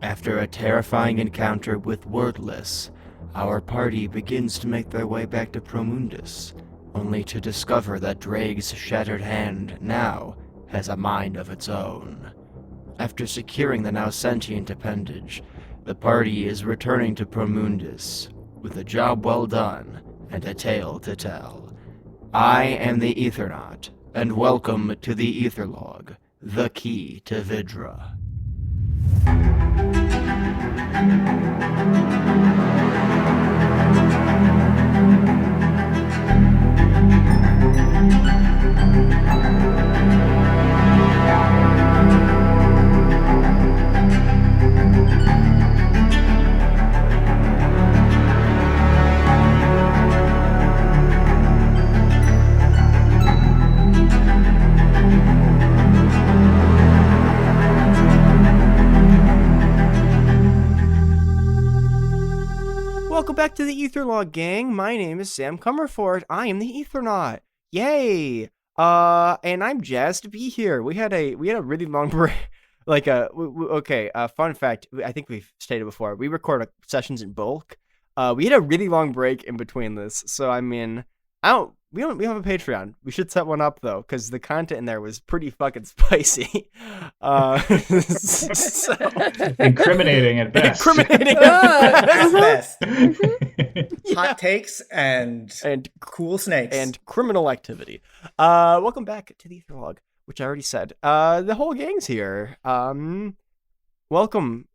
After a terrifying encounter with Wordless, our party begins to make their way back to Promundus, only to discover that Drake's shattered hand now has a mind of its own. After securing the now sentient appendage, the party is returning to Promundus with a job well done and a tale to tell. I am the Ethernaut, and welcome to the Etherlog, the key to Vidra. Welcome back to the Etherlog, gang. My name is Sam Comerford. I am the Ethernaut. Yay! And I'm jazzed to be here. We had a really long break. Fun fact. I think we've stated before. We record sessions in bulk. We had a really long break in between this. So I mean, we don't have a Patreon. We should set one up though, because the content in there was pretty fucking spicy. Incriminating at best. Incriminating at best. Yeah. Hot takes and cool snakes. And criminal activity. Welcome back to the Etherlog, which I already said. The whole gang's here. Welcome,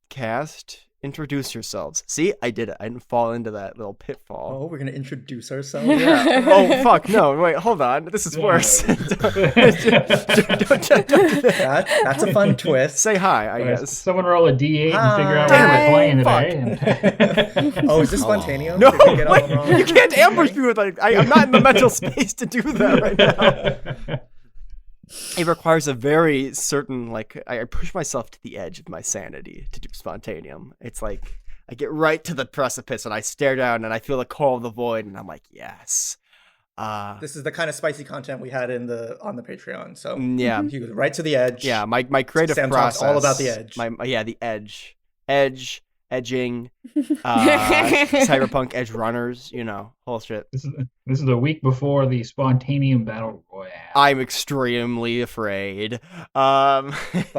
cast. Introduce yourselves. See, I did it. I didn't fall into that little pitfall. Oh, we're gonna introduce ourselves? Yeah. Oh, fuck. No, wait, hold on. This is worse. Don't do that. That's a fun twist. Say hi, I guess. Someone roll a D8 and figure out Damn what it. we're playing today. Oh, is this spontaneous? No, Did we get all wait, wrong? you can't ambush me with I'm not in the mental space to do that right now. It requires a very certain, I push myself to the edge of my sanity to do spontaneum. It's like, I get right to the precipice and I stare down and I feel the call of the void and I'm like, yes. This is the kind of spicy content we had on the Patreon. So yeah, he goes right to the edge. Yeah, my creative Sam process. talks all about the edge. The edge, edging, cyberpunk edge runners, whole shit. This is a week before the Spontaneum Battle Royale. I'm extremely afraid. By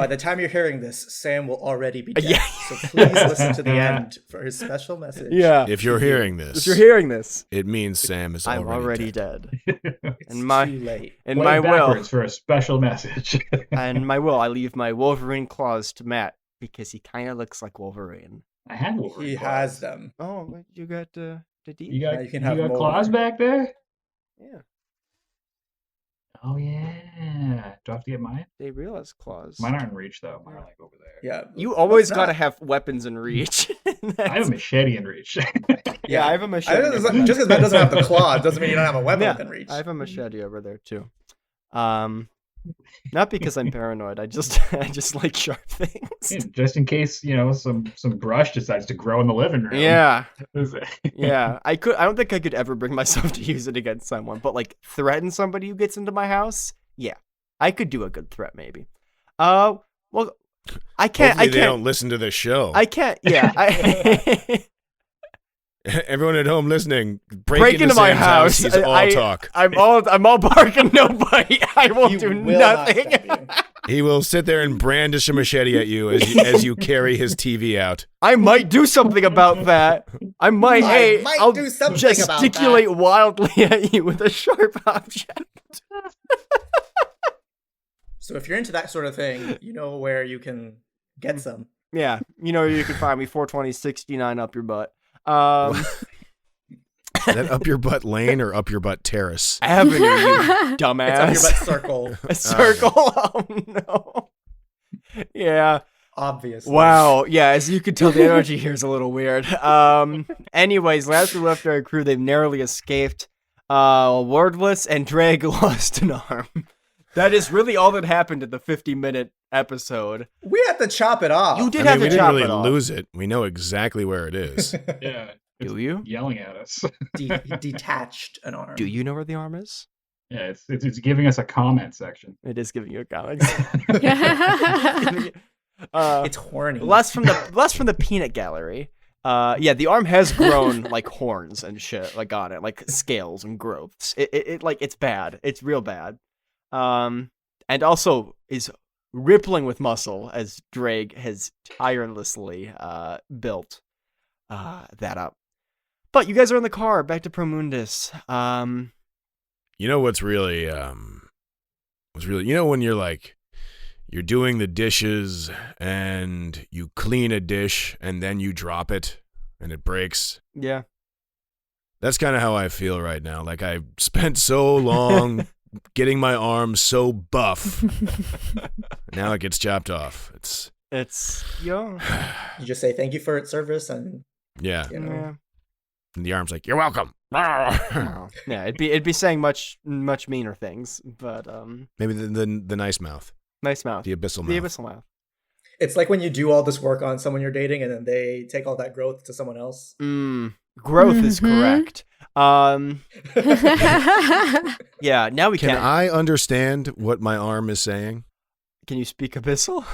the time you're hearing this, Sam will already be dead. Yeah. So please listen to the end for his special message. Yeah. If you're hearing this, it means Sam is already dead. It's And my too late. in Play my will, backwards for a special message. and my will, I leave my Wolverine claws to Matt because he kind of looks like Wolverine. I had Wolverine He claws. has them. Oh, you got the D? You got, You can you have got more. claws back there? Yeah, Oh, yeah. Do I have to get mine? they realize claws. Mine aren't in reach, though. Mine are like over there. Yeah. You always What's gotta that? have weapons in reach. I have a machete in reach. Yeah, I have a machete. Just because Matt doesn't have the claw doesn't mean you don't have a weapon within reach. I have a machete over there too. Not because I'm paranoid. I just like sharp things. Just in case, some brush decides to grow in the living room. Yeah, yeah. I don't think I could ever bring myself to use it against someone, but threaten somebody who gets into my house. Yeah, I could do a good threat maybe. Well, I can't. Hopefully they don't listen to this show. I can't. Yeah. Everyone at home listening, Break into my Sam's house. He's all talk. I'm all barking, no bite. I will He do will not nothing. stab you. He will sit there and brandish a machete at you as you carry his TV out. I might do something about that. I might. I'll do something gesticulate wildly at you with a sharp object. So if you're into that sort of thing, you know where you can get some. Yeah, you can find me 420-69 up your butt. Is that up your butt lane or up your butt terrace? Avenue, you dumbass. It's on your butt circle. A circle? Oh, no. Yeah. Obviously. Wow. Yeah, as you can tell, the energy here is a little weird. Anyways, last we left our crew, they've narrowly escaped. Wordless and Drag lost an arm. That is really all that happened in the 50-minute episode. We had to chop it off. You did I have mean, to we chop didn't really it off. lose it. We know exactly where it is. Yeah. Do you? Yelling at us. Detached an arm. Do you know where the arm is? Yeah, it's giving us a comment section. It is giving you a comics. It's horny. Less from the peanut gallery. Yeah, the arm has grown like horns and shit, like on it, like scales and growths. It like it's bad. It's real bad. And also is rippling with muscle as Drake has tirelessly built that up. But you guys are in the car back to Promundus. You know what's really you know when you're doing the dishes and you clean a dish and then you drop it and it breaks. Yeah. That's kind of how I feel right now. Like I spent so long getting my arm so buff. Now it gets chopped off. It's yo. You just say thank you for its service, and Yeah. you know. Yeah. And the arm's like, "You're welcome." Yeah, it'd be saying much meaner things, but Maybe the nice mouth. nice mouth. The abyssal The mouth. abyssal mouth. It's like when you do all this work on someone you're dating, and then they take all that growth to someone else. Growth is correct. Yeah, now we Can can. I understand what my arm is saying? Can you speak abyssal?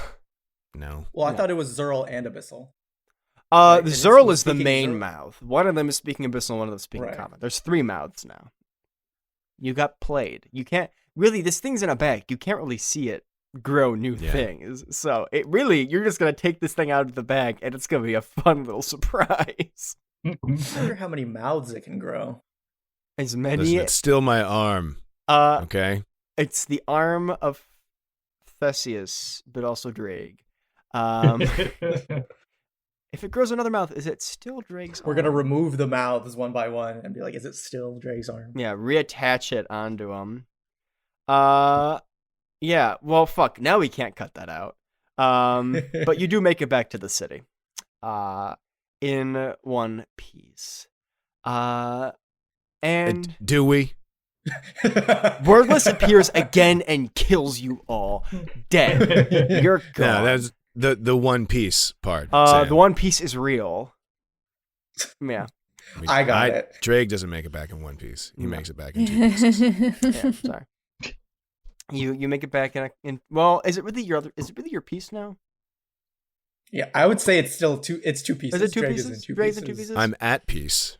No. Well, I No. thought it was Zerl and Abyssal. Right, The and Zerl it's is the speaking main Zerl. mouth. One of them is speaking abyssal, one of them is speaking Right. common. There's 3 mouths now. You got played. You can't really. This thing's in a bag. You can't really see it grow new Yeah. things. So you're just gonna take this thing out of the bag, and it's gonna be a fun little surprise. I wonder how many mouths it can grow. As many. Listen, it's still my arm. Uh, Okay. It's the arm of Theseus, but also Drake. If it grows another mouth, is it still Drake's We're arm? gonna remove the mouths one by one and be like, is it still Drake's arm? Yeah, reattach it onto him. Yeah, well, fuck. Now we can't cut that out. But you do make it back to the city. In one piece. And Do we? Wordless appears again and kills you all dead. You're gone. No, that's the one piece part. The Sam. One Piece is real. Yeah. I got it. Drake doesn't make it back in one piece. He No. makes it back in 2 pieces. Yeah, sorry. You make it back in well, is it really your piece now? Yeah, I would say it's still two. It's 2 pieces. Is it 2 Drake pieces? is in 2 Drake's pieces. in 2 pieces? I'm at peace.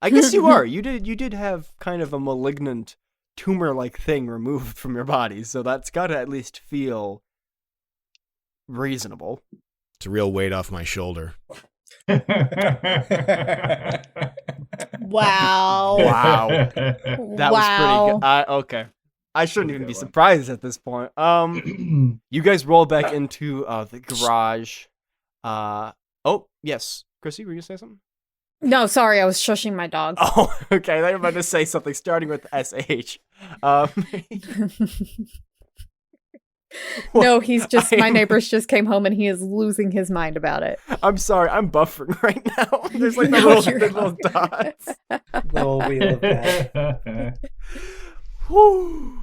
I guess you are. You did have kind of a malignant tumor-like thing removed from your body, so that's got to at least feel reasonable. It's a real weight off my shoulder. Wow. Wow. That was pretty good. Okay. I shouldn't even be surprised at this point. You guys roll back into the garage. Oh, yes. Chrissy, were you going to say something? No, sorry, I was shushing my dog. Oh, okay. I thought you were about to say something starting with SH. No, he's just my I'm- neighbors just came home and he is losing his mind about it. I'm sorry. I'm buffering right now. There's like No, the you're little not. dots. Little wheel of death. Whew.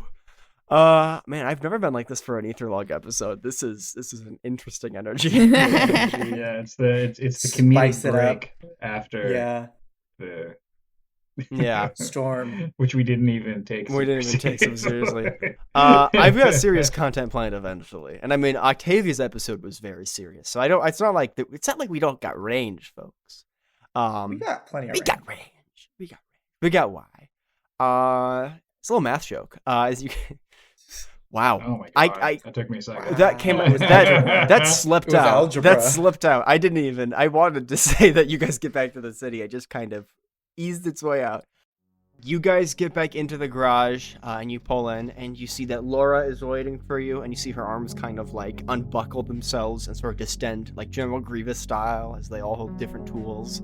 Man, I've never been like this for an Etherlog episode. This is an interesting energy. Yeah, it's the comedic Spice it up. break after Yeah, the Yeah. Storm. which we didn't even take. We didn't even take so seriously. seriously. I've got serious content planned eventually, and I mean Octavia's episode was very serious, so I don't. It's not like we don't got range, folks. We got plenty of We got range. We got why. It's a little math joke. As you. Wow. Oh my god! I that took me a second. that came that slipped It was out. algebra. That slipped out. I didn't even. I wanted to say that you guys get back to the city. I just kind of eased its way out. You guys get back into the garage and you pull in and you see that Laura is waiting for you and you see her arms kind of like unbuckle themselves and sort of distend like General Grievous style as they all hold different tools.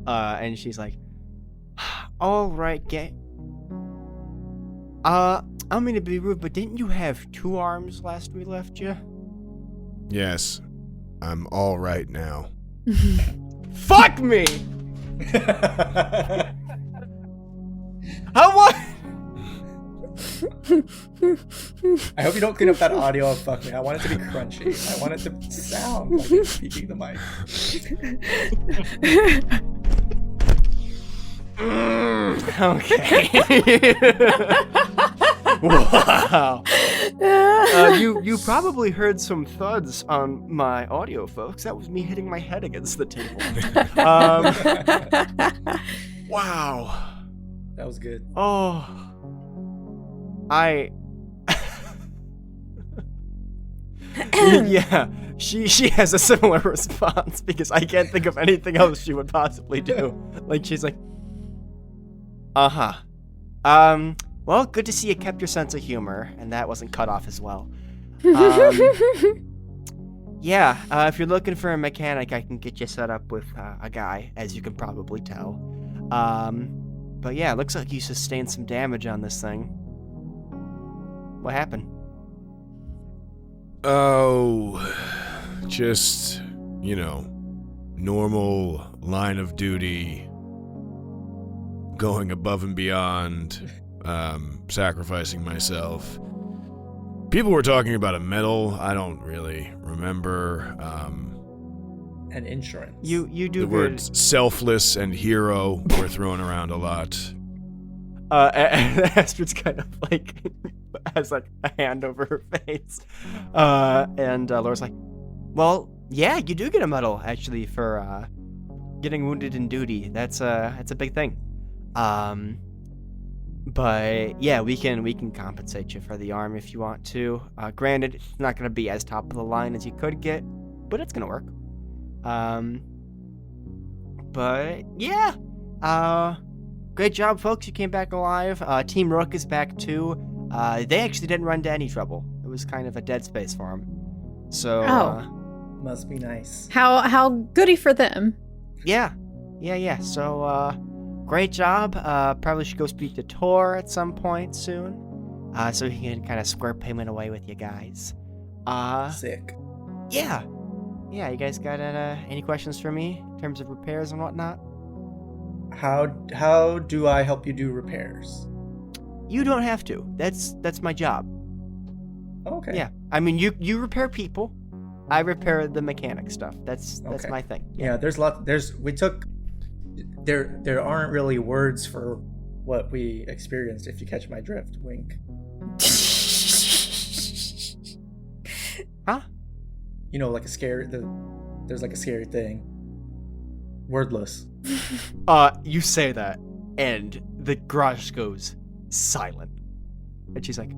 And she's like, "All right, I'm gonna be rude, but didn't you have 2 arms last we left you?" Yes, I'm all right now. Fuck me! How what? I hope you don't clean up that audio of fuck me. I want it to be crunchy. I want it to sound like it's speaking the mic. Okay. Wow. You probably heard some thuds on my audio, folks. That was me hitting my head against the table. Wow. That was good. Oh, yeah. She has a similar response because I can't think of anything else she would possibly do. Like she's like, well, good to see you kept your sense of humor, and that wasn't cut off as well. Yeah, if you're looking for a mechanic, I can get you set up with a guy, as you can probably tell. But yeah, it looks like you sustained some damage on this thing. What happened? Oh, just, normal line of duty, going above and beyond, sacrificing myself. People were talking about a medal. I don't really remember. And insurance. You do The good. words selfless and hero were thrown around a lot. Astrid's kind of like has like a hand over her face, and Laura's like, "Well, yeah, you do get a medal actually for getting wounded in duty. That's a big thing. But yeah, we can compensate you for the arm if you want to. Granted, it's not gonna be as top of the line as you could get, but it's gonna work. But yeah, great job, folks. You came back alive. Team Rook is back too. They actually didn't run into any trouble. It was kind of a dead space for them. So, Must be nice. How goody for them. yeah. So, great job. Probably should go speak to Tor at some point soon. So he can kind of square payment away with you guys. Sick. Yeah. You guys got any questions for me in terms of repairs and whatnot? How do I help you do repairs? You don't have to. That's my job. Okay. Yeah. I mean, you repair people. I repair the mechanic stuff. That's Okay. my thing. Yeah, there aren't really words for what we experienced, if you catch my drift. Wink. Huh? Like there's like a scary thing. Wordless. You say that, and the garage goes silent. And she's like,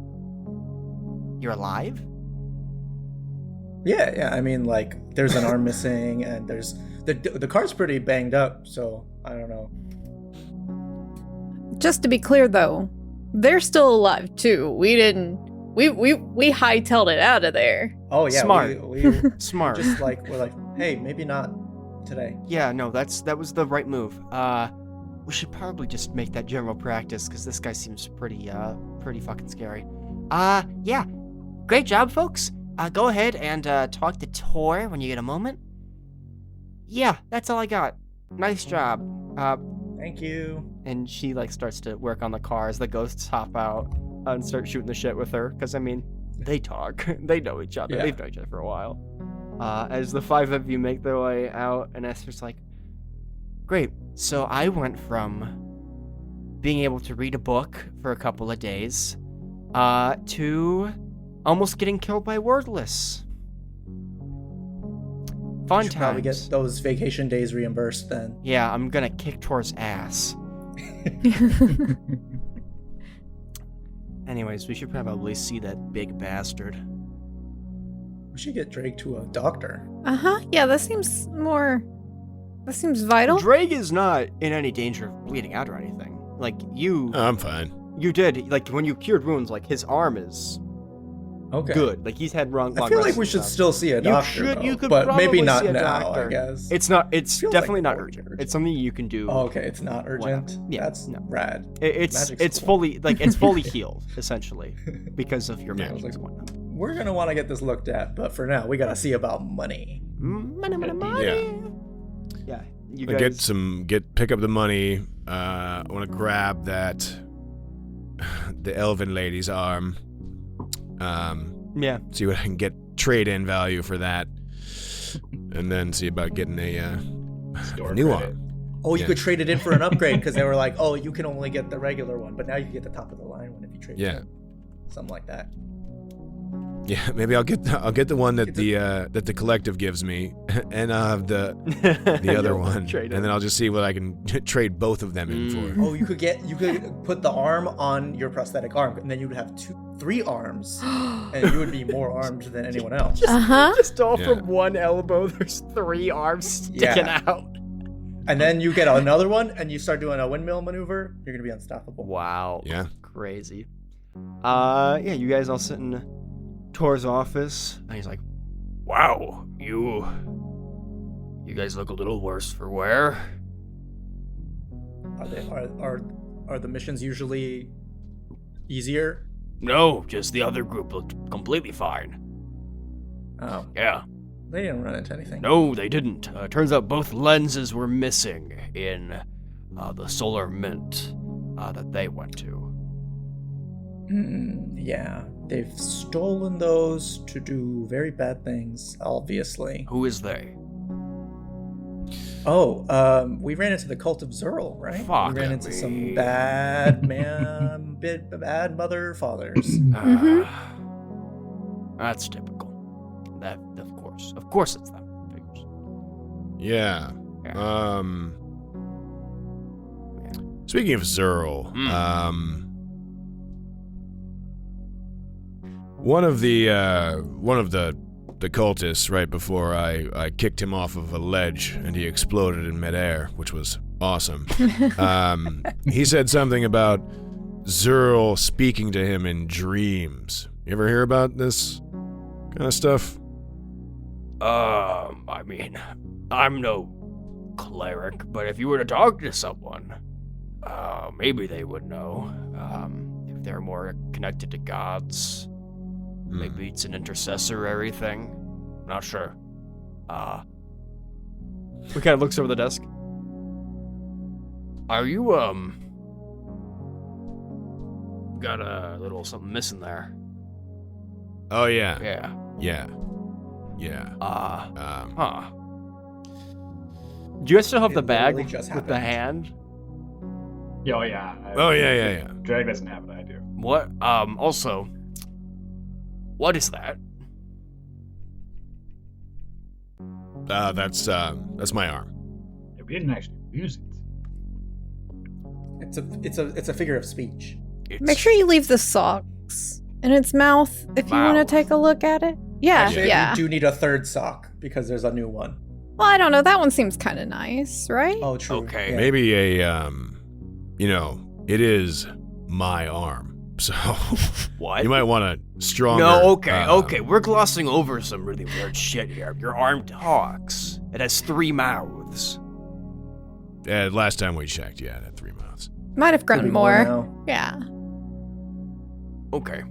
"You're alive?" Yeah. I mean, like, there's an arm missing, and there's the car's pretty banged up. So I don't know. Just to be clear, though, they're still alive too. We didn't. We hightailed it out of there. Oh yeah, Smart. We Smart. just we're like, hey, maybe not today. Yeah, no, that was the right move. We should probably just make that general practice because this guy seems pretty fucking scary. Yeah, great job, folks. Go ahead and talk to Tor when you get a moment. Yeah, that's all I got. Nice job. Thank you. And she starts to work on the car as the ghosts hop out and start shooting the shit with her. Because I mean, they talk, they know each other. Yeah. They've known each other for a while. As the five of you make their way out, and Esther's like, "Great. So I went from being able to read a book for a couple of days, to almost getting killed by Wordless. Fun Should probably times. get those vacation days reimbursed then. Yeah, I'm gonna kick Tor's ass. Anyways, we should probably see that big bastard. We should get Drake to a doctor. Yeah, that seems vital. Drake is not in any danger of bleeding out or anything. I'm fine. You did, when you cured wounds, his arm is Okay. good. He's had long I feel like rests we and should stuff. still see a doctor. You though, could but probably maybe not see a now. doctor. I guess It's Feels definitely like not urgent. urgent. It's something you can do. Oh, okay, it's not urgent. Yeah, That's no. rad. It's Magic's cool. fully it's fully healed essentially because of your Yeah. magic and whatnot. We're gonna want to get this looked at, but for now, we gotta see about money. Money. Yeah. Yeah. You I guys. pick up the money. I want to grab the elven lady's arm. Yeah. See what I can get trade-in value for that, and then see about getting a new arm. Oh, you Yeah. could trade it in for an upgrade because they were like, oh, you can only get the regular one, but now you can get the top of the line one if you trade it Yeah. in. Something like that. Yeah, maybe I'll get the one that the collective gives me, and I'll have the other You'll one, trade and then it. I'll just see what I can trade both of them in for. Oh, you could put the arm on your prosthetic arm, and then you would have 3 arms, and you would be more armed than anyone else. Uh-huh. Just all Yeah. from one elbow, there's 3 arms sticking out. And then you get another one, and you start doing a windmill maneuver. You're gonna be unstoppable. Wow. Yeah. Crazy. Yeah, you guys all sit in Tor's office, and he's like, Wow, you guys look a little worse for wear. Are the missions usually easier? No, just the other group looked completely fine. Oh, Yeah. they didn't run into anything. No, they didn't. Turns out both lenses were missing in the solar mint that they went to. Yeah, they've stolen those to do very bad things, obviously. Who is they? Oh, we ran into the cult of Zerl, right? Fuck we ran into me. some bad bad mother fathers. That's typical. That, of course it's them. Figures. Yeah. Yeah. Speaking of Zerl, one of the cultists right before I kicked him off of a ledge and he exploded in midair, which was awesome. He said something about Zerl speaking to him in dreams. You ever hear about this kind of stuff? I mean, I'm no cleric, but if you were to talk to someone, maybe they would know. If they're more connected to gods, maybe it's an intercessory thing. Not sure. he kind of looks over the desk. Are you, got a little something missing there? Oh yeah. Yeah. Yeah. Yeah. Do you guys still have It the bag literally just with the happened. hand? Oh yeah. Yeah. Drag doesn't have it. I do. What, also, what is that? That's my arm. Yeah, we didn't actually use it. It's a figure of speech. Make sure you leave the socks in its mouth if you want to Mouth. take a look at it. Yeah, Actually, yeah. we do need a third sock because there's a new one. Well, I don't know. That one seems kind of nice, right? Oh, true. Okay. Yeah. Maybe it is my arm. So What? you might want a stronger. No, okay. We're glossing over some really weird shit here. Your arm talks. It has 3 mouths. Last time we checked, yeah, it had 3 mouths. Might have Could grown be more. now. Yeah. Okay.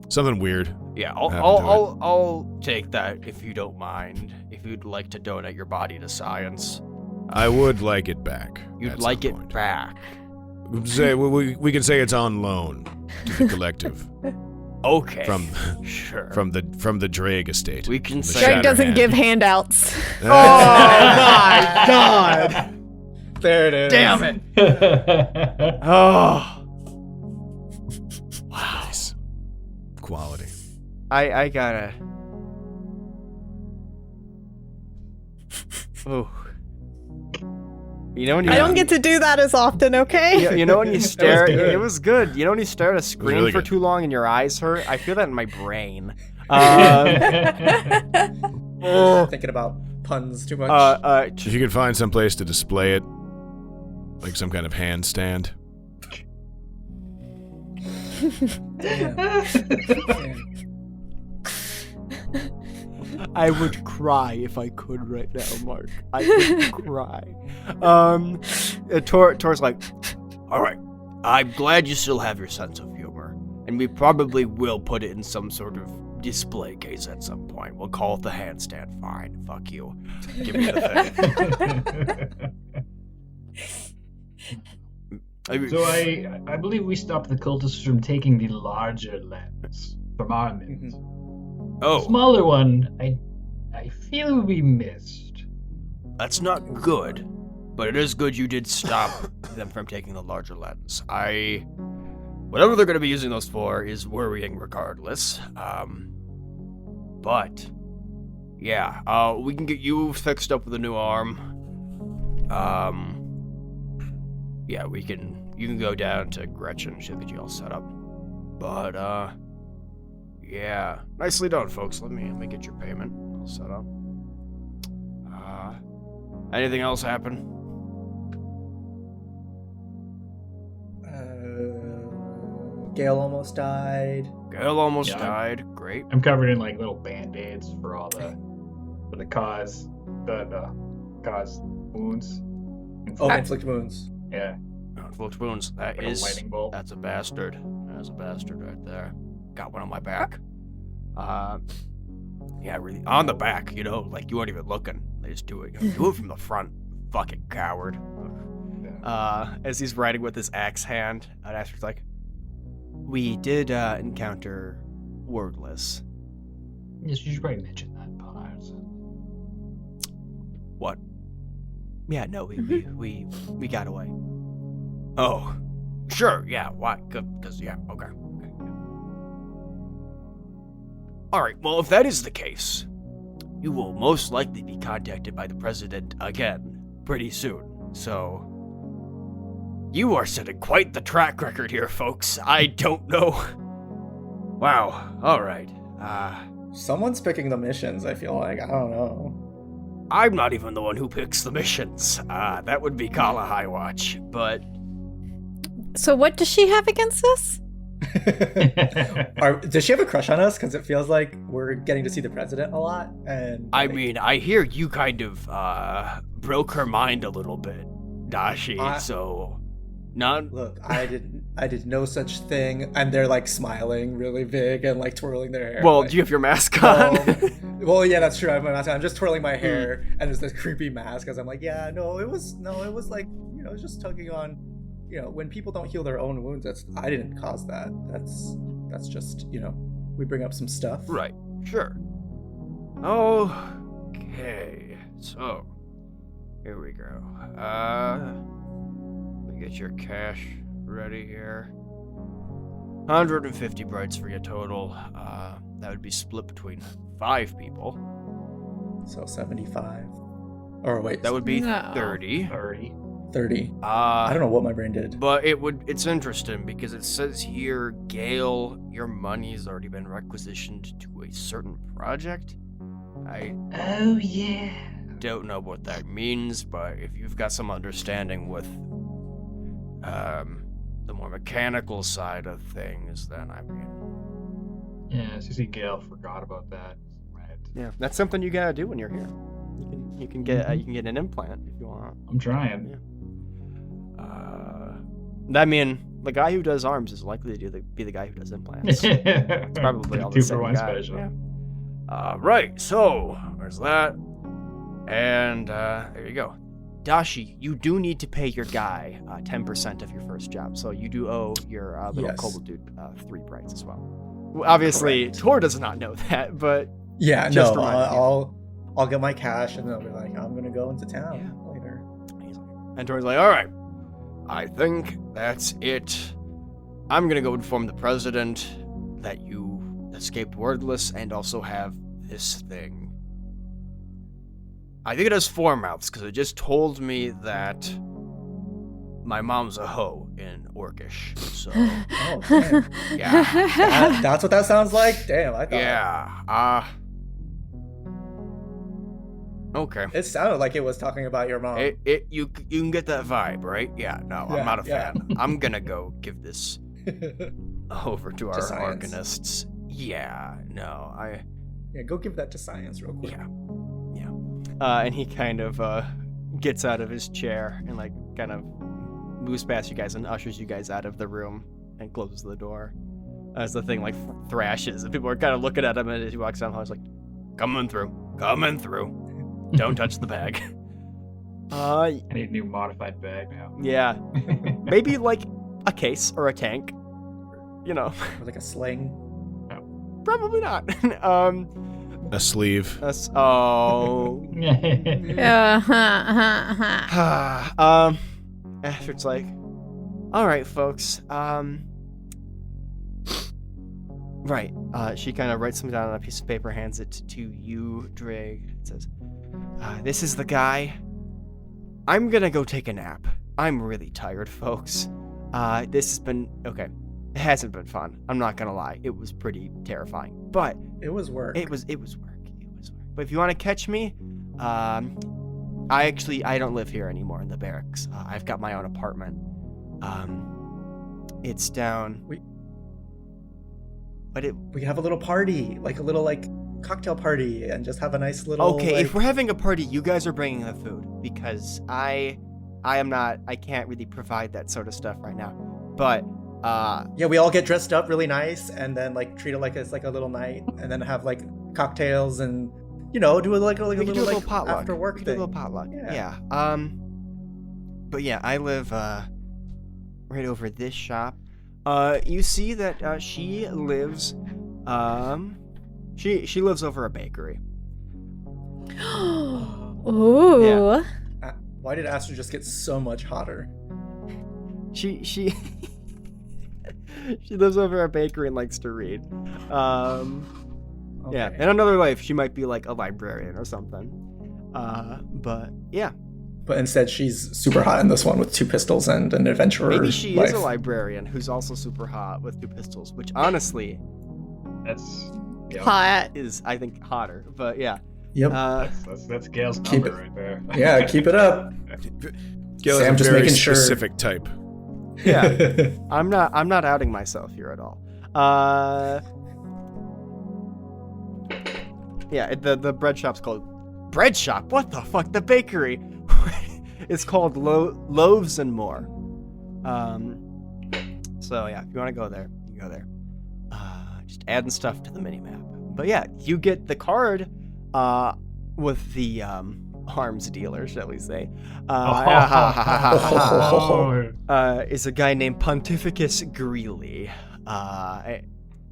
Something weird. Yeah, Happened to I'll take that if you don't mind. If you'd like to donate your body to science, I would like it back. you'd at like some it point. back. Say we can say it's on loan to the collective Okay. from Sure. from the Drake estate. We can The say- Greg Shattered doesn't Hand. give handouts. Oh my god! There it is. Damn it. Oh, Nice. Quality. I gotta. Oh. You know when you I don't get to do that as often, okay? You know when you stare, good. it was good. You know when you stare at a screen really for good. too long and your eyes hurt? I feel that in my brain. Thinking about puns too much. If you could find some place to display it, like some kind of handstand. I would cry if I could right now, Mark. I would cry. Tor's like, All right. I'm glad you still have your sense of humor, and we probably will put it in some sort of display case at some point. We'll call it the handstand. Fine. Fuck you. Give me the thing. So I believe we stopped the cultists from taking the larger lens from our mint. The Oh, smaller one, I feel we missed. that's not good, but it is good you did stop them from taking the larger lens. Whatever they're going to be using those for is worrying regardless. but yeah, we can get you fixed up with a new arm. Yeah, you can go down to Gretchen, she'll get you all set up. But yeah, nicely done, folks. Let me get your payment all set up. Anything else happen? Gale almost died. Gale almost Yeah, died. Great. I'm covered in like little band-aids for the cause wounds. Oh, inflict wounds. Yeah. Inflict wounds. Like a lightning bolt. That's a bastard. That's a bastard right there. Got one on my back. Yeah, really on the back. You know, like you weren't even looking. They just do it. Do it from the front. Fucking coward. As he's riding with his axe hand, and Asher's like, "We did encounter Wordless." Yes, you should probably mention that part. What? Yeah, no, we got away. Oh, sure, yeah, why? Because, yeah, okay. Alright, well, if that is the case, you will most likely be contacted by the president again pretty soon, so... You are setting quite the track record here, folks. I don't know. Wow, alright. Someone's picking the missions, I feel like. I don't know. I'm not even the one who picks the missions. That would be Kala Highwatch, but... So what does she have against us? Does she have a crush on us? Because it feels like we're getting to see the president a lot. And I mean, I hear you kind of broke her mind a little bit, Dashi. So, not. Look, I did no such thing. And they're like smiling really big and like twirling their hair. Well, like, do you have your mask on? well, yeah, that's true. I have my mask on. I'm just twirling my hair, and there's this creepy mask. As I'm like, yeah, it was like, it was just tugging on. When people don't heal their own wounds, I didn't cause that. That's just, we bring up some stuff. Right. Sure. Okay. So, here we go. Let me get your cash ready here. 150 brights for your total. That would be split between 5 people. So 75. Or wait. That would be No. 30. 30. I don't know what my brain did. But it's interesting because it says here, Gale, your money's already been requisitioned to a certain project. Oh, yeah. Don't know what that means, but if you've got some understanding with the more mechanical side of things, then I mean... Yeah, so you see Gale forgot about that. Right. Yeah, that's something you gotta do when you're here. You can get an implant if you want. I'm trying. Yeah. I mean, the guy who does arms is likely to be the guy who does implants. It's probably all the 2 same for 1 guy. special. Yeah. Right, so there's that. And there you go. Dashi, you do need to pay your guy 10% of your first job. So you do owe your little Yes. kobold dude 3 brights as well. Obviously, Correct. Tor does not know that, but Yeah, Just no, remind me. I'll get my cash and then I'll be like, I'm gonna go into town later. and Tor's like, all right, I think that's it. I'm gonna go inform the president that you escaped wordless and also have this thing. I think it has 4 mouths because it just told me that my mom's a hoe in Orcish. So Oh, damn. yeah, That's what that sounds like? Damn, I thought. yeah. Okay. It sounded like it was talking about your mom. You can get that vibe, right? Yeah. No, Yeah, I'm not a yeah. fan. I'm gonna go give this over to our science. arcanists. Yeah. No, Yeah, go give that to science real quick. Yeah. And he kind of gets out of his chair and like kind of moves past you guys and ushers you guys out of the room and closes the door. As the thing like thrashes and people are kind of looking at him as he walks down the hall. He's like, coming through. Don't touch the bag. I need a new modified bag now. Yeah. Maybe like a case or a tank. Or like a sling. Probably not. A sleeve. Oh. Astrid's like, all right, folks. Right. She kind of writes something down on a piece of paper, hands it to you, Drake. It says, "This is the guy. I'm gonna go take a nap. I'm really tired, folks. This has been okay. It hasn't been fun. I'm not gonna lie. It was pretty terrifying, but It was work. it was work. It was work. But if you want to catch me, I don't live here anymore in the barracks. I've got my own apartment. It's down. We have a little party, like a little like cocktail party, and just have a nice little. Okay, like... if we're having a party, you guys are bringing the food because I can't really provide that sort of stuff right now. But yeah, we all get dressed up really nice, and then like treat it like it's like a little night, and then have like cocktails and do a we little can do a little potluck. after work We can do a thing. little potluck. Yeah. But yeah, I live right over this shop. You see that she lives she lives over a bakery. Ooh. Why did Astrid just get so much hotter? She she lives over a bakery and likes to read. Yeah, Okay. in another life she might be like a librarian or something. But yeah, But instead, she's super hot in this one with 2 pistols and an adventurer. maybe she life. is a librarian who's also super hot with 2 pistols, which honestly That's Hot. is I think hotter. But yeah, Yep. that's Gail's Keep number it- right there. Yeah, keep it up. Gail Sam, is a just very making sure. specific type. yeah. I'm not outing myself here at all. Yeah, the bread shop's called bread shop. What the fuck? The bakery. It's called Loaves and More. So yeah, if you want to go there, you can go there. Just adding stuff to the minimap. But yeah, you get the card with the arms dealer, shall we say. Is a guy named Pontificus Greeley.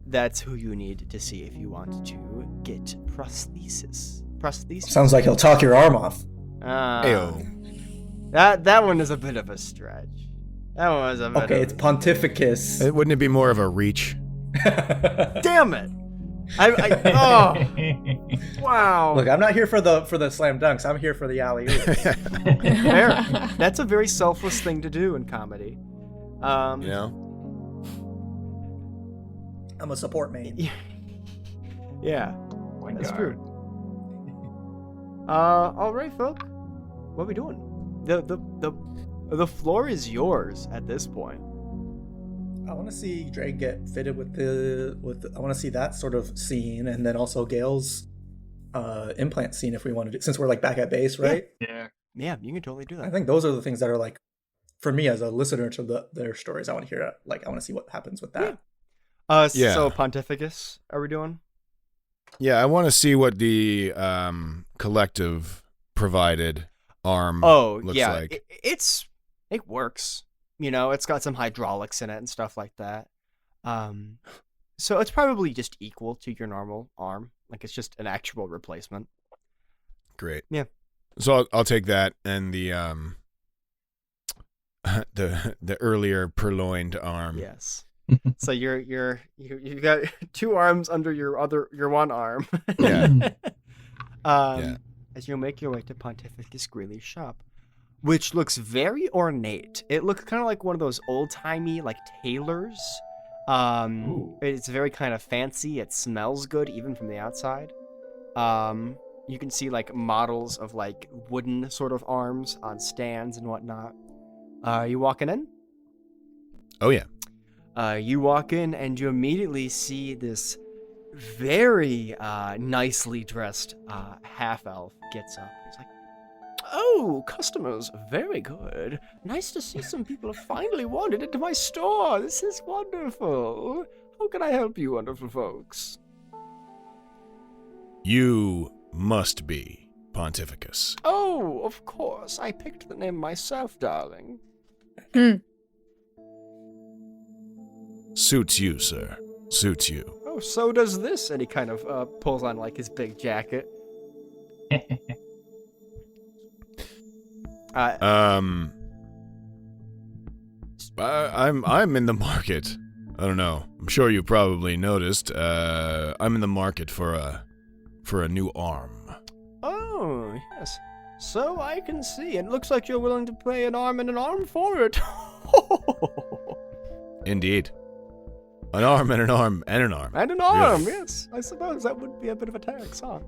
That's who you need to see if you want to get prosthesis. Prosthesis? Sounds like he'll talk your arm off. Ayo. That one is a bit of a stretch. That one was a bit Okay, of... it's Pontificus. Wouldn't it be more of a reach? Damn it! Oh, wow. Look, I'm not here for the slam dunks. I'm here for the alley oops. Fair. That's a very selfless thing to do in comedy. You know? I'm a support main. Yeah, My that's God. true. All right, folk. What are we doing? The floor is yours at this point. I want to see Drake get fitted with I want to see that sort of scene, and then also Gail's implant scene if we want to do, since we're like back at base, right? Yeah. Yeah, you can totally do I that. think those are the things that are like, for me as a listener to their stories, I want to hear it. Like, I want to see what happens with that. Yeah. So Pontificus, are we doing? Yeah, I want to see what the collective provided arm Oh, looks yeah. like. It works. It's got some hydraulics in it and stuff like that. So it's probably just equal to your normal arm. Like it's just an actual replacement. Great. Yeah. So I'll take that and the the earlier purloined arm. Yes. So you got 2 arms under your one arm. Yeah. Yeah. As you make your way to Pontificus Greeley's shop, which looks very ornate. It looks kind of like one of those old-timey like tailors. Ooh. It's very kind of fancy. It smells good even from the outside. You can see like models of like wooden sort of arms on stands and whatnot. You walking in? Oh yeah. You walk in and you immediately see this very nicely dressed half-elf gets up. He's like, "Oh, customers, very good. Nice to see some people have finally wandered into my store. This is wonderful. How can I help you, wonderful folks?" You must be Pontificus. "Oh, of course. I picked the name myself, darling." Suits you, sir. Suits you. "Oh, so does this." And he kind of pulls on like his big jacket. I'm in the market don't know. I'm sure you probably noticed. I'm in the market for a new arm. Oh, yes. So I can see. It looks like you're willing to pay an arm and an arm for it. Indeed. An arm and an arm and an arm. And an arm, Really? yes. I suppose that would be a bit of a tax, huh?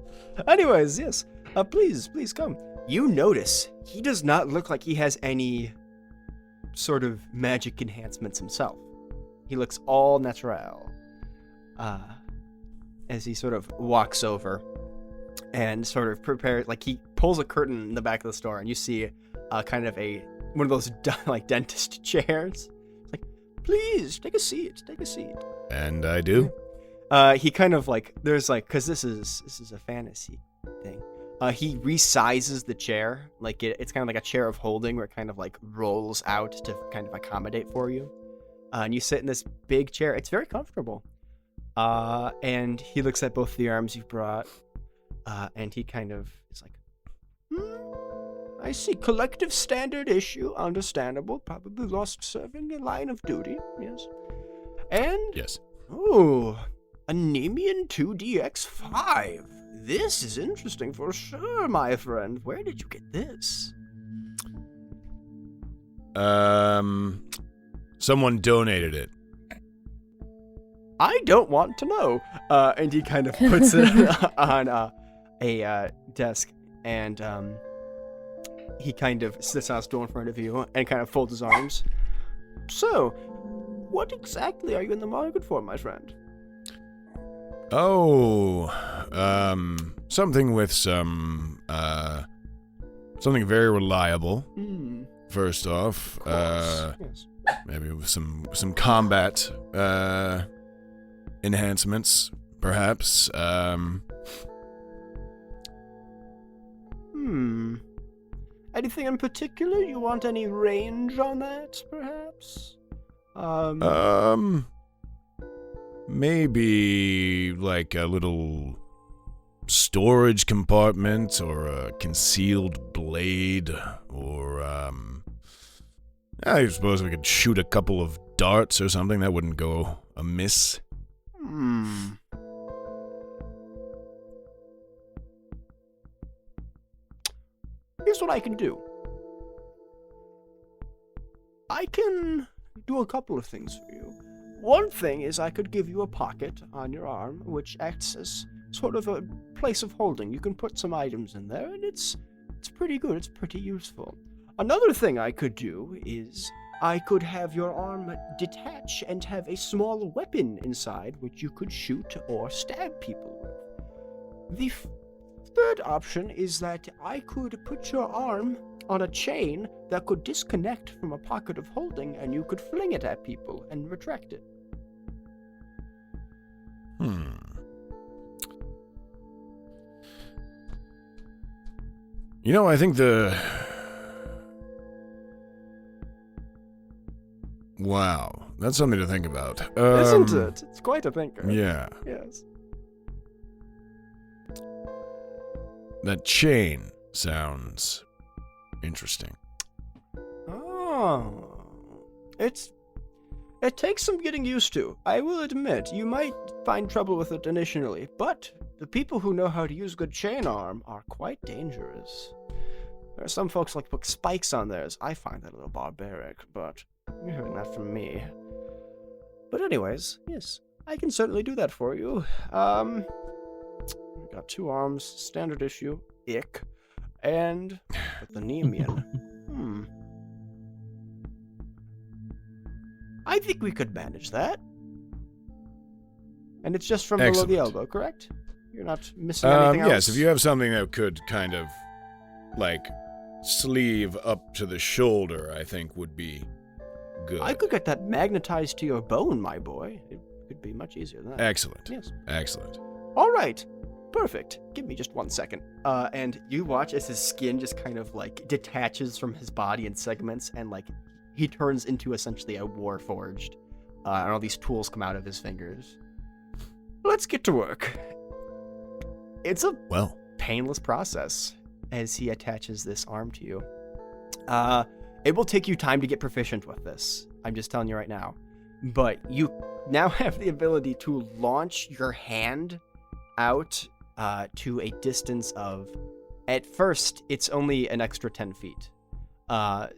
Anyways, yes. Please come. You notice he does not look like he has any sort of magic enhancements himself. He looks all natural. As he sort of walks over and sort of prepares, like he pulls a curtain in the back of the store, and you see kind of one of those like dentist chairs. Like, please take a seat. And I do. He kind of like there's like because this is a fantasy thing. He resizes the chair, like it's kind of like a chair of holding where it kind of like rolls out to kind of accommodate for you. And you sit in this big chair. It's very comfortable. And he looks at both the arms you've brought, and he kind of is like, I see. Collective standard issue, understandable. Probably lost serving a line of duty, yes. And Yes. ooh, a Nemean 2DX5. This is interesting for sure, my friend. Where did you get this? Someone donated it. I don't want to know. And he kind of puts it on a desk, and he kind of sits on a stool in front of you and kind of folds his arms. So, what exactly are you in the market for, my friend? Oh, something with something very reliable. First off, Yes. maybe with some combat enhancements, perhaps. Anything in particular? You want any range on that, perhaps? Maybe like a little storage compartment or a concealed blade, or I suppose we could shoot a couple of darts or something. That wouldn't go amiss. Here's what I can do. I can do a couple of things for you. One thing is I could give you a pocket on your arm, which acts as sort of a place of holding. You can put some items in there, and it's pretty good. It's pretty useful. Another thing I could do is I could have your arm detach and have a small weapon inside which you could shoot or stab people with. The third option is that I could put your arm on a chain that could disconnect from a pocket of holding, and you could fling it at people and retract it. You know, I think Wow, that's something to think about. Isn't it? It's quite a thinker. Yeah. Yes. That chain sounds interesting. Oh. It takes some getting used to. I will admit, you might find trouble with it initially, but the people who know how to use good chain arm are quite dangerous. There are some folks like put spikes on theirs. I find that a little barbaric, but you're hearing that from me. But anyways, yes, I can certainly do that for you. We got 2 arms, standard issue, ick, and the Nemean. I think we could manage that. And it's just from below the elbow, correct? You're not missing anything else? Yes, if you have something that could kind of, like, sleeve up to the shoulder, I think would be good. I could get that magnetized to your bone, my boy. It could be much easier than that. Excellent. Yes. Excellent. All right. Perfect. Give me just 1 second. And you watch as his skin just kind of, like, detaches from his body in segments, and, like, he turns into essentially a warforged. And all these tools come out of his fingers. Let's get to work. It's a painless process as he attaches this arm to you. It will take you time to get proficient with this. I'm just telling you right now. But you now have the ability to launch your hand out to a distance of, at first, it's only an extra 10 feet.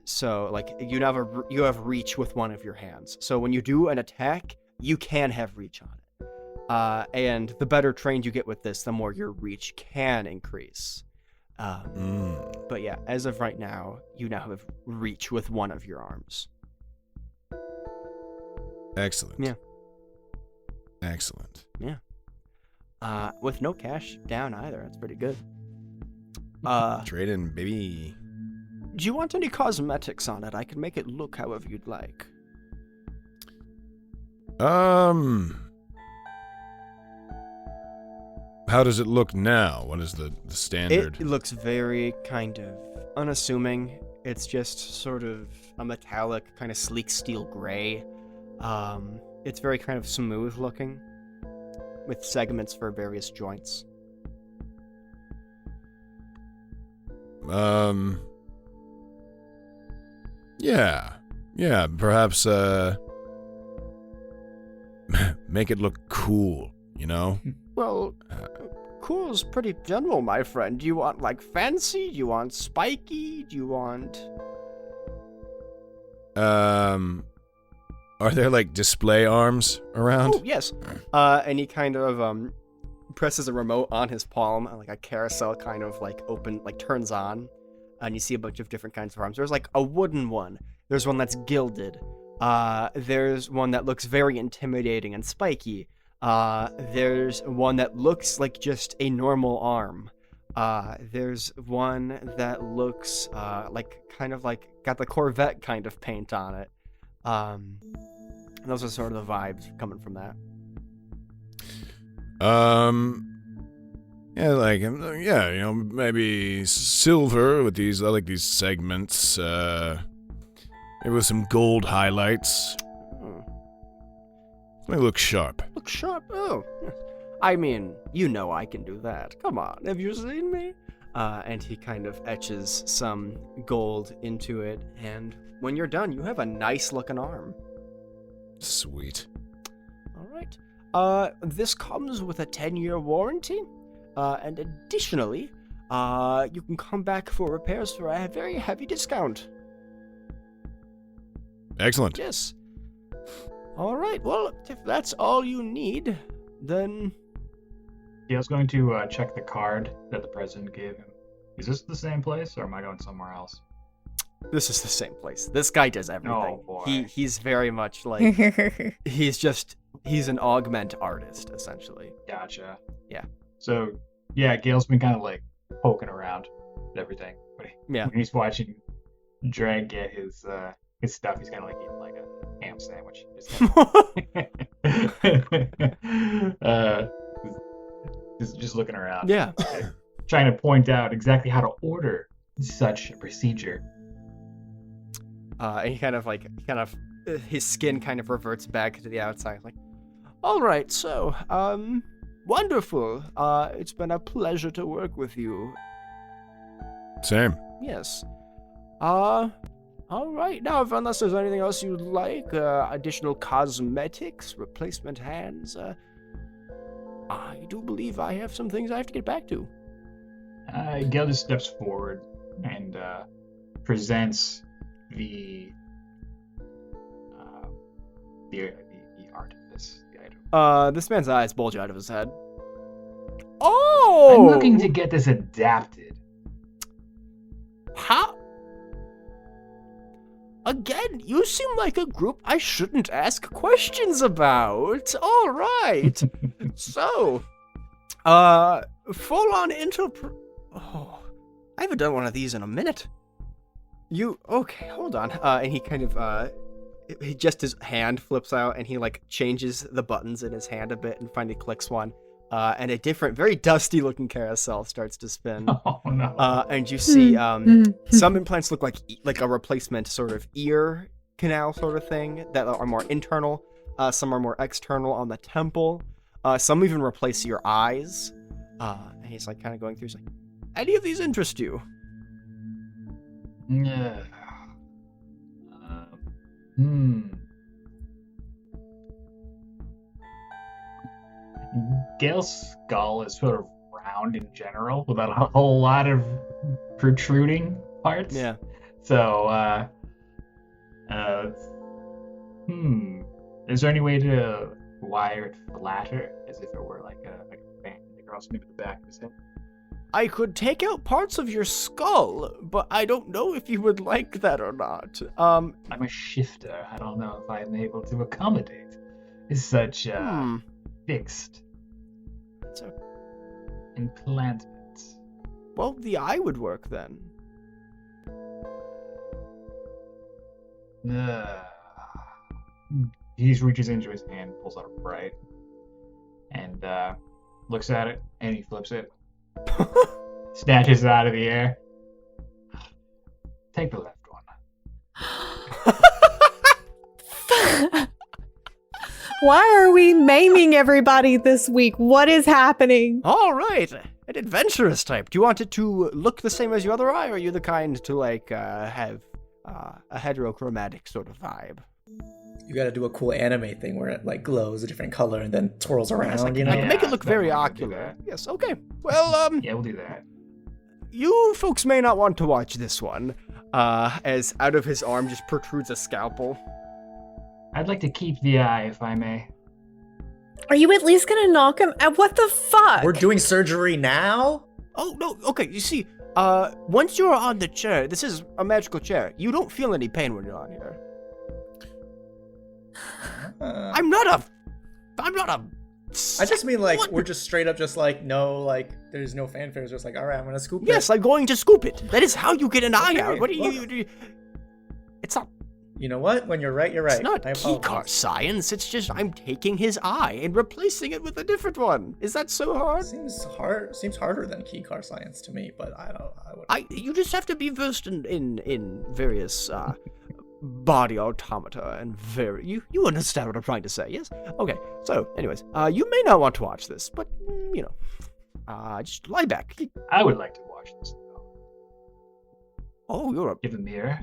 So like you have reach with one of your hands. So when you do an attack, you can have reach on it. And the better trained you get with this, the more your reach can increase. But yeah, as of right now, you now have reach with one of your arms. Excellent. Yeah. Excellent. Yeah. With no cash down either. That's pretty good. Trade in, baby. Do you want any cosmetics on it? I can make it look however you'd like. How does it look now? What is the standard? It looks very kind of unassuming. It's just sort of a metallic, kind of sleek steel gray. It's very kind of smooth looking, with segments for various joints. Yeah, perhaps, make it look cool, you know? Well, cool's pretty general, my friend. Do you want, like, fancy? Do you want spiky? Do you want... Are there, like, display arms around? Oh, yes. And he kind of, presses a remote on his palm, and, like, a carousel kind of, like, turns on, and you see a bunch of different kinds of arms. There's, like, a wooden one. There's one that's gilded. There's one that looks very intimidating and spiky. There's one that looks like just a normal arm. There's one that looks like kind of like got the Corvette kind of paint on it. And those are sort of the vibes coming from that. Yeah, you know, maybe silver with these. I like these segments. Maybe with some gold highlights. They look sharp. Look sharp? Oh. I mean, you know I can do that. Come on, have you seen me? And he kind of etches some gold into it, and when you're done, you have a nice looking arm. Sweet. All right. This comes with a 10-year warranty, and additionally, you can come back for repairs for a very heavy discount. Excellent. Yes. All right. Well, if that's all you need, then... Yeah, I was going to check the card that the president gave him. Is this the same place, or am I going somewhere else? This is the same place. This guy does everything. Oh, boy. He's very much like... he's an augment artist, essentially. Gotcha. Yeah. So, yeah, Gail's been kind of like poking around at everything. But Yeah. when he's watching Drag get his stuff, he's kind of like eating like a ham sandwich. Just looking around. Yeah. Trying to point out exactly how to order such a procedure. And he kind of his skin kind of reverts back to the outside. Like, all right, so, wonderful. It's been a pleasure to work with you. Same. Yes. All right. Now, unless there's anything else you'd like, additional cosmetics, replacement hands, I do believe I have some things I have to get back to. Gail just steps forward and presents the artifice, the item. This man's eyes bulge out of his head. Oh! I'm looking to get this adapted. How? Again, you seem like a group I shouldn't ask questions about. All right. So, full-on Oh, I haven't done one of these in a minute. Okay, hold on. And he kind of, his hand flips out, and he, like, changes the buttons in his hand a bit and finally clicks one. And a different, very dusty-looking carousel starts to spin. Oh, no. And you see some implants look like a replacement sort of ear canal sort of thing that are more internal. Some are more external on the temple. Some even replace your eyes. And he's like kind of going through. He's like, any of these interest you? Yeah. Gale's skull is sort of round in general, without a whole lot of protruding parts. Yeah. So, is there any way to wire it flatter, as if it were like a fan across maybe the back of his head? I could take out parts of your skull, but I don't know if you would like that or not. I'm a shifter. I don't know if I'm able to accommodate such fixed implantment. Well, the eye would work then. He reaches into his hand, pulls out a bright, and looks at it, and he flips it. Snatches it out of the air. Take the left one. Why are we maiming everybody this week? What is happening? All right, an adventurous type. Do you want it to look the same as your other eye, or are you the kind to like have a heterochromatic sort of vibe? You gotta do a cool anime thing where it like glows a different color and then twirls around, you know? I can make it look Yeah, very definitely do ocular. that. Yes, okay. Well, Yeah, we'll do that. you folks may not want to watch this one, as out of his arm just protrudes a scalpel. I'd like to keep the eye, if I may. Are you at least gonna knock him out? What the fuck? We're doing surgery now? Oh, no, okay, you see, once you're on the chair, this is a magical chair, you don't feel any pain when you're on here. I'm not a... I just mean like we're just straight up just like no, like there's no fanfare. It's just like, all right, I'm gonna scoop it. Yes, I'm going to scoop it. That is how you get an eye Okay, out. What do look. you... It's not... You know what? When you're right, you're right. It's not I key apologize. card science. It's just I'm taking his eye and replacing it with a different one. Is that so hard? Seems hard. Seems harder than key card science to me, but I don't. I would. You just have to be versed in various body automata and you understand what I'm trying to say, yes? Okay. So, anyways, you may not want to watch this, but you know, just lie back. I would like to watch this, though. Oh, Give a mirror.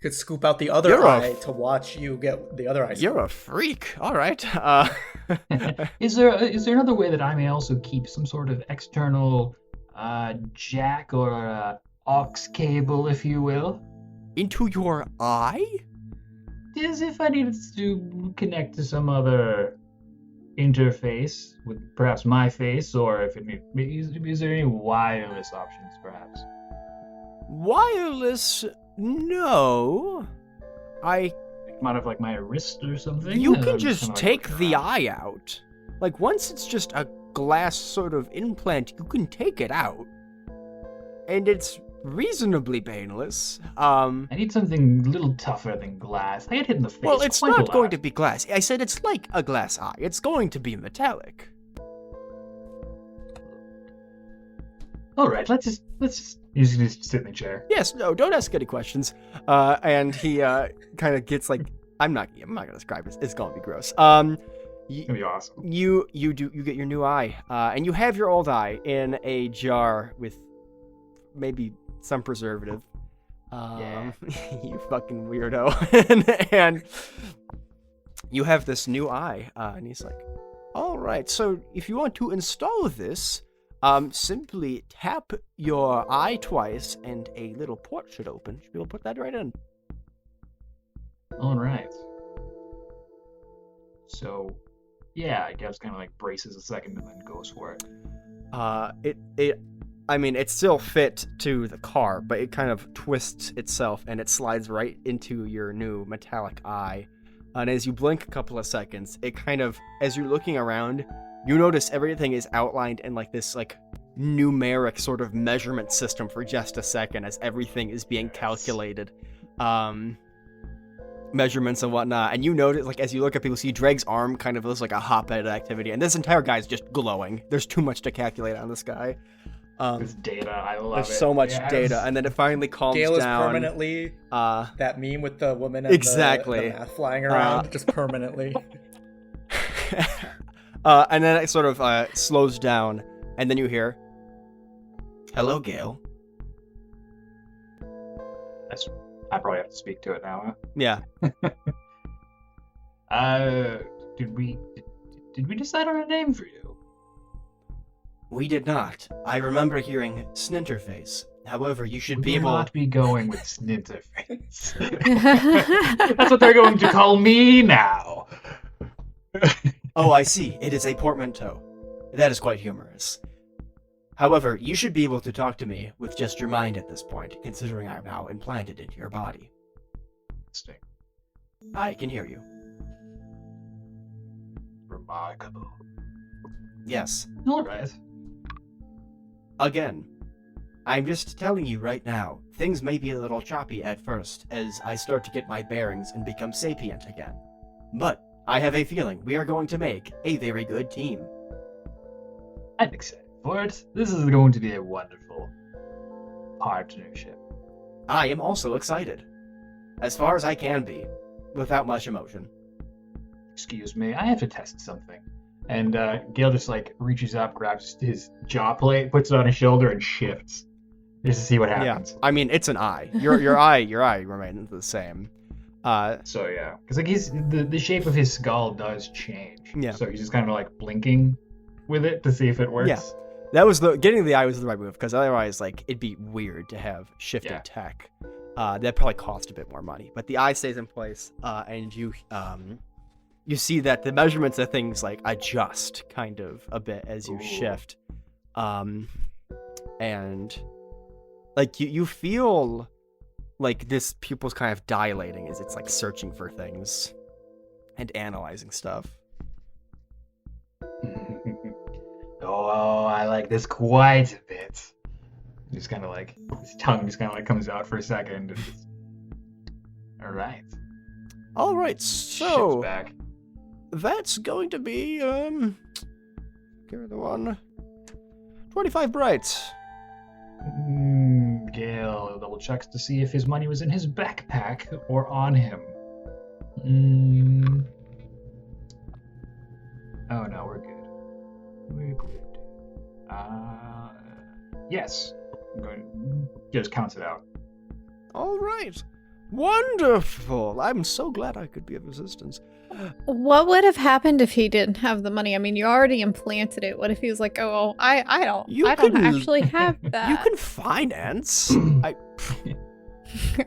Could scoop out the other You're a- eye to watch you get the other eye. You're a freak. All right. Is there another way that I may also keep some sort of external jack or aux cable, if you will? Into your eye? As if I needed to connect to some other interface with perhaps my face, or if it is there any wireless options, perhaps? Wireless? No. Come out of like my wrist or something? You can I'm just kinda, like, take looking the around. eye out. Like, once it's just a glass sort of implant, you can take it out. And it's reasonably painless. I need something a little tougher than glass. I get hit in the face. Well, it's quite a not going lot. to be glass. I said it's like a glass eye. It's going to be metallic. All right, let's just. He's just sit in the chair. Yes, no, don't ask any questions. And he kind of gets like, I'm not gonna describe it. It's gonna be gross. It'd be awesome. You get your new eye, and you have your old eye in a jar with maybe some preservative. Yeah. You fucking weirdo. and you have this new eye, and he's like, all right, so if you want to install this, simply tap your eye twice and a little port should open. Should be able to put that right in. All right. So, yeah, Gabs kind of like braces a second and then goes for it. I mean, it's still fit to the car, but it kind of twists itself and it slides right into your new metallic eye. And as you blink a couple of seconds, it kind of, as you're looking around, you notice everything is outlined in like this like numeric sort of measurement system for just a second as everything is being calculated. Measurements and whatnot. And you notice, like, as you look at people, see Drake's arm kind of looks like a hotbed activity. And this entire guy's just glowing. There's too much to calculate on this guy. This data, I love There's it. so much Yes. data, and then it finally calms Gale is down. permanently that meme with the woman and Exactly. the math flying around, just permanently. And then it sort of slows down, and then you hear, "Hello, Gale." I probably have to speak to it now. Yeah. Did we decide on a name for you? We did not. I remember hearing Snitterface. However, you should be We will able... not be going with Snitterface. That's what they're going to call me now. Oh, I see. It is a portmanteau. That is quite humorous. However, you should be able to talk to me with just your mind at this point, considering I'm now implanted into your body. Interesting. I can hear you. Remarkable. Yes. All right. Again, I'm just telling you right now, things may be a little choppy at first as I start to get my bearings and become sapient again. But I have a feeling we are going to make a very good team. I'm excited for it. This is going to be a wonderful partnership. I am also excited. As far as I can be, without much emotion. Excuse me, I have to test something. And Gale just like reaches up, grabs his jaw plate, puts it on his shoulder, and shifts just to see what happens. Yeah, I mean it's an eye. Your eye remains the same. So yeah, because like the shape of his skull does change. Yeah. So he's just kind of like blinking with it to see if it works. Yeah. That was getting the eye was the right move because otherwise like it'd be weird to have shifted Yeah. tech. That probably cost a bit more money, but the eye stays in place, and you see that the measurements of things like adjust kind of a bit as you Ooh. shift, and like you feel like this pupil's kind of dilating as it's like searching for things and analyzing stuff. Oh, I like this quite a bit. Just kind of like his tongue just kind of like comes out for a second. And just... All right. All right, Shifts so back. that's going to be give her the one. 25 brights. Gale double checks to see if his money was in his backpack or on him. Oh no, we're good. We're good. Yes. I'm going to just counts it out. All right. Wonderful. I'm so glad I could be of assistance. What would have happened if he didn't have the money? I mean, you already implanted it. What if he was like, "Oh, I don't actually have that." You can finance.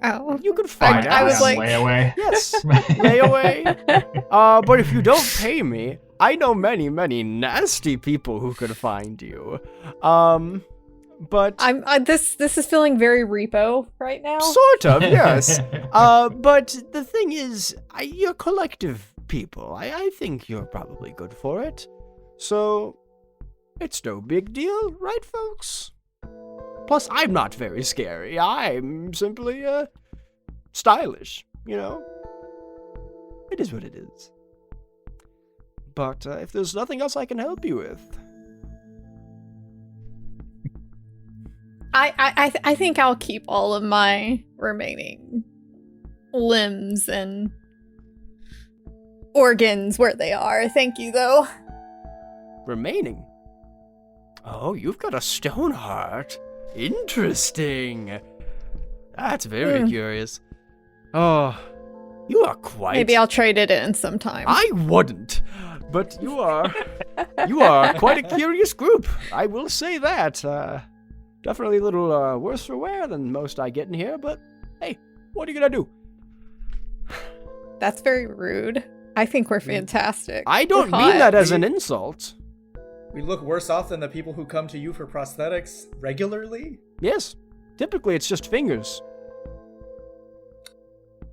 Oh. You can finance. I was like- layaway. yes, layaway. But if you don't pay me, I know many, many nasty people who could find you. But This is feeling very repo right now. sort of, yes. But the thing is, you're collective people. I think you're probably good for it. So, it's no big deal, right, folks? Plus, I'm not very scary. I'm simply, stylish, you know? It is what it is. But if there's nothing else I can help you with... I think I'll keep all of my remaining limbs and organs where they are. Thank you, though. Remaining? Oh, you've got a stone heart. Interesting. That's very curious. Oh, you are quite... Maybe I'll trade it in sometime. I wouldn't, but you are quite a curious group. I will say that. Definitely a little worse for wear than most I get in here, but hey, what are you gonna do? That's very rude. I think we're fantastic. I don't We're mean hot. that as an insult. We look worse off than the people who come to you for prosthetics regularly? Yes, typically it's just fingers.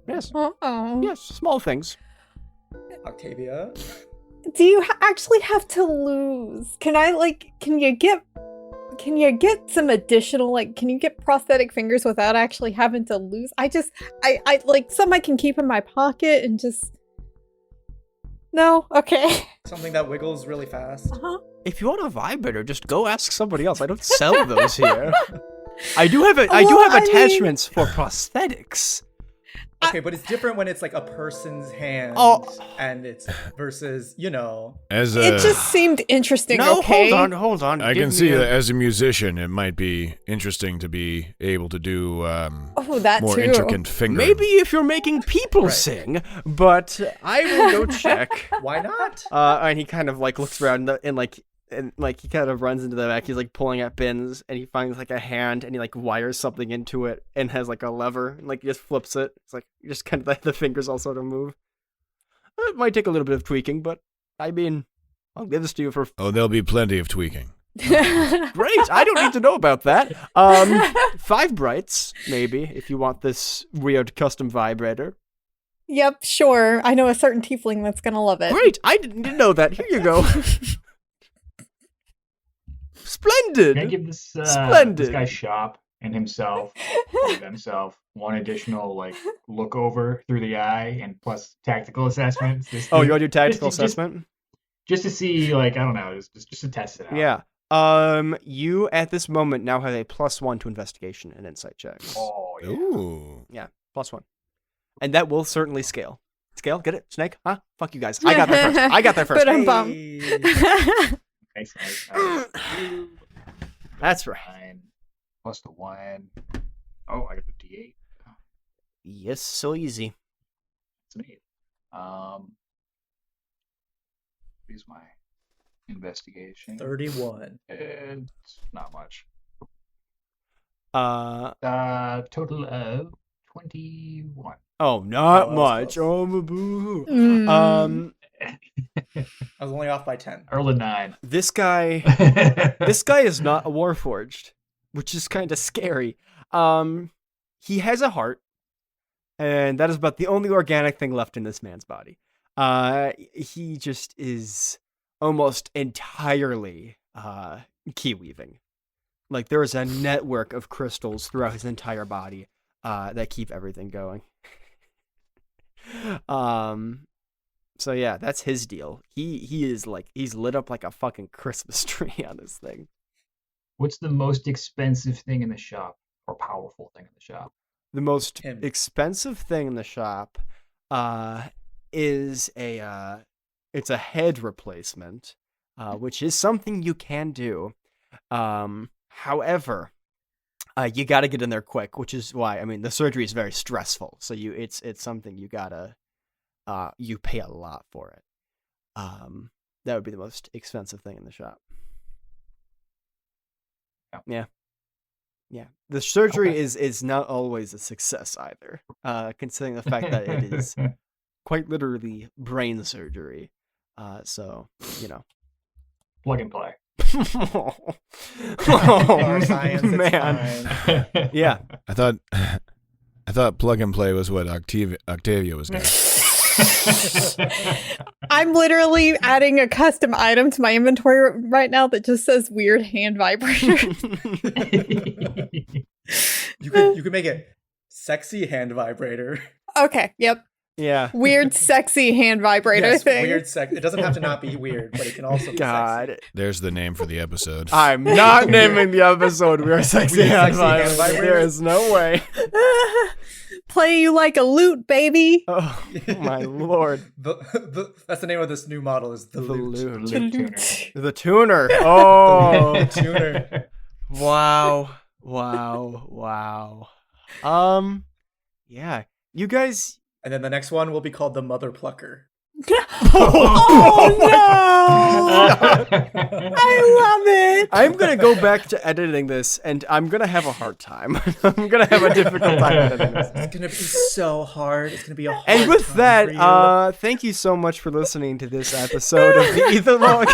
Yes, Uh-oh. yes, small things. Octavia? Do you actually have to lose? Can you get some additional, like, can you get prosthetic fingers without actually having to lose? I like some I can keep in my pocket and just... No? Okay. Something that wiggles really fast. Uh-huh. If you want a vibrator, just go ask somebody else. I don't sell those here. I do have I mean- attachments for prosthetics. Okay, but it's different when it's like a person's hand Oh. and it's versus, you know. As It a, just seemed interesting, No, okay? hold on. I Give can me see a- that as a musician, it might be interesting to be able to do Oh, that more too. intricate fingering. Maybe if you're making people Right. sing, but I will go check. Why not? And he kind of like looks around and like and like he kind of runs into the back. He's like pulling at bins, and he finds like a hand, and he like wires something into it, and has like a lever, and like he just flips it. It's like just kind of the fingers all sort of move. It might take a little bit of tweaking, but I mean, I'll give this to you for Oh, there'll be plenty of tweaking. great. I don't need to know about that. 5 brights, maybe, if you want this weird custom vibrator. Yep, sure. I know a certain tiefling that's gonna love it. Great. I didn't know that. Here you go. Splendid. Can I give this Splendid. this guy's shop and himself one additional like look over through the eye and plus tactical assessments? Oh, you want to do tactical just- assessment? Just to see, like, I don't know, just to test it out. Yeah. You at this moment now have a +1 to investigation and insight checks. Oh yeah. Ooh. Yeah, +1, and that will certainly scale. Scale, get it? Snake? Huh? Fuck you guys. I got there first. I got there first. But bum. Hey. Nice. That's right. 9 plus the 1. Oh, I got the D8. Yes, so easy. It's an 8. Here's my investigation. 31. It's not much. Uh Total of 21. oh, not Oh, that was much. close. Oh, boo. Mm. I was only off by 10. I rolled a 9. This guy is not a warforged, which is kind of scary. He has a heart, and that is about the only organic thing left in this man's body. He just is almost entirely key weaving. Like there is a network of crystals throughout his entire body that keep everything going. So yeah, that's his deal. He is like he's lit up like a fucking Christmas tree on this thing. What's the most expensive thing in the shop or powerful thing in the shop? The most Him. expensive thing in the shop is it's a head replacement, which is something you can do. However, you got to get in there quick, which is why the surgery is very stressful. So it's something you gotta you pay a lot for it. That would be the most expensive thing in the shop. Yeah. The surgery Okay. is not always a success either, considering the fact that it is quite literally brain surgery. So, Plug and play. oh, Our science, it's man. fine. Yeah. I thought plug and play was what Octavia was doing. I'm literally adding a custom item to my inventory right now that just says weird hand vibrator. You could make it sexy hand vibrator. Okay, yep. Yeah. Weird, sexy hand vibrator Yes, thing. weird sex. It doesn't have to not be weird, but it can also be God. sexy. There's the name for the episode. I'm not naming the episode We Are Sexy We Are Hand Sexy Hand Vibrator. There Vibrator? is no way. Play you like a lute, baby. Oh, my lord. That's the name of this new model is the Loot. The Lute. lute. The tuner. Oh. The tuner. Wow. Yeah. You guys. And then the next one will be called the Mother Plucker. Oh no! I love it. I'm gonna go back to editing this, and I'm gonna have a hard time. I'm gonna have a difficult time editing this. It's gonna be so hard. It's gonna be a hard And with time that, for you. thank you so much for listening to this episode of the Ether Log.